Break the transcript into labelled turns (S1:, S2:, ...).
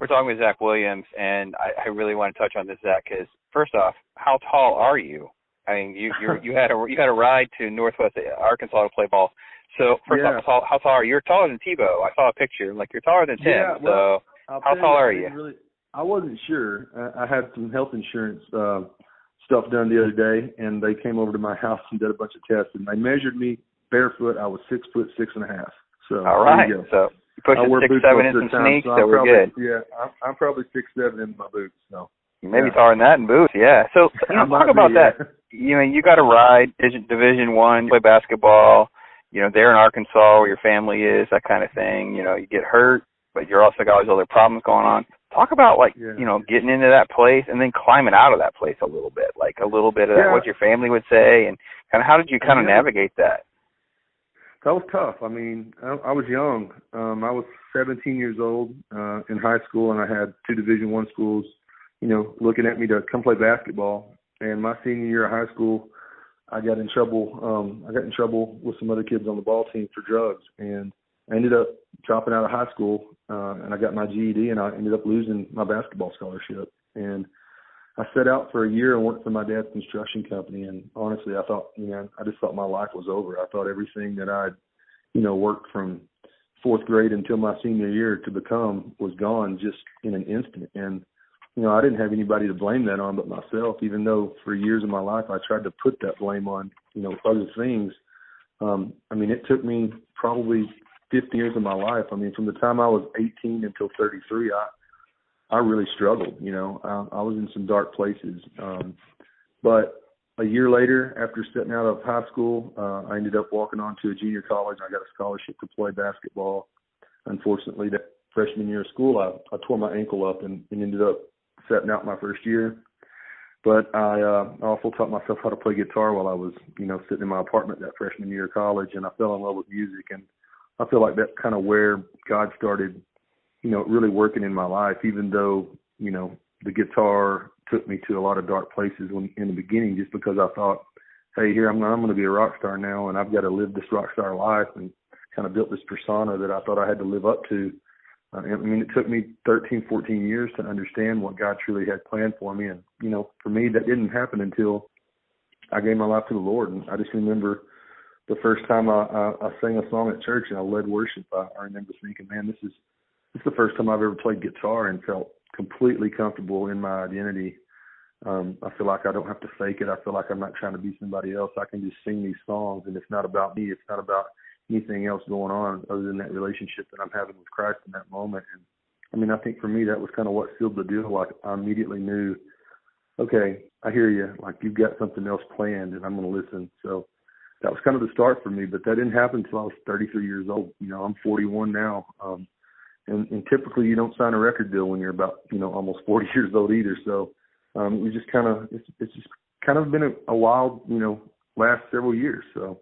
S1: We're talking with Zach Williams, and I really want to touch on this, Zach, because first off, how tall are you? I mean, you had a ride to Northwest Arkansas to play ball. So first off, how tall are you? You're taller than Tebow. I saw a picture. Like, you're taller than Tim.
S2: Yeah, well,
S1: so how tall are you?
S2: I wasn't sure. I had some health insurance stuff done the other day, and they came over to my house and did a bunch of tests, and they measured me barefoot. I was 6'6.5". So
S1: all right. So you pushing 6'7" in some sneaks, so we're good.
S2: Yeah, I'm probably 6'7" in my boots. So
S1: maybe taller than that in boots. Yeah. So talk about that. You know, you got a ride, Division I, you play basketball. You know, there in Arkansas where your family is, that kind of thing. You know, you get hurt, but you're also got all these other problems going on. Talk about, like, you know, getting into that place and then climbing out of that place a little bit, like a little bit of that, what your family would say, and kind of how did you kind of navigate that?
S2: That was tough. I mean, I was young. I was 17 years old in high school, and I had 2 Division I schools, you know, looking at me to come play basketball. And my senior year of high school, I got in trouble. I got in trouble with some other kids on the ball team for drugs, and I ended up dropping out of high school, and I got my GED, and I ended up losing my basketball scholarship. And I set out for a year and worked for my dad's construction company. And honestly, I thought, you know, I just thought my life was over. I thought everything that I'd, you know, worked from 4th grade until my senior year to become was gone just in an instant. And, you know, I didn't have anybody to blame that on but myself, even though for years of my life I tried to put that blame on, you know, other things. I mean, it took me probably 50 years of my life. I mean, from the time I was 18 until 33, I really struggled. You know, I was in some dark places. But a year later, after stepping out of high school, I ended up walking on to a junior college. I got a scholarship to play basketball. Unfortunately, that freshman year of school, I tore my ankle up and ended up setting out my first year. But I also taught myself how to play guitar while I was, you know, sitting in my apartment that freshman year of college, and I fell in love with music. And I feel like that's kind of where God started, you know, really working in my life, even though, you know, the guitar took me to a lot of dark places in the beginning, just because I thought, hey, here I'm going to be a rock star now, and I've got to live this rock star life, and kind of built this persona that I thought I had to live up to. I mean, it took me 13, 14 years to understand what God truly had planned for me. And, you know, for me, that didn't happen until I gave my life to the Lord. And I just remember the first time I sang a song at church and I led worship, I remember thinking, man, this is the first time I've ever played guitar and felt completely comfortable in my identity. I feel like I don't have to fake it. I feel like I'm not trying to be somebody else. I can just sing these songs, and it's not about me. It's not about anything else going on other than that relationship that I'm having with Christ in that moment. And I mean, I think for me, that was kind of what sealed the deal. Like, I immediately knew, okay, I hear you. Like, you've got something else planned, and I'm going to listen. So that was kind of the start for me, but that didn't happen until I was 33 years old. You know, I'm 41 now. And typically you don't sign a record deal when you're about, you know, almost 40 years old either. So we just kind of, it's just kind of been a wild, you know, last several years. So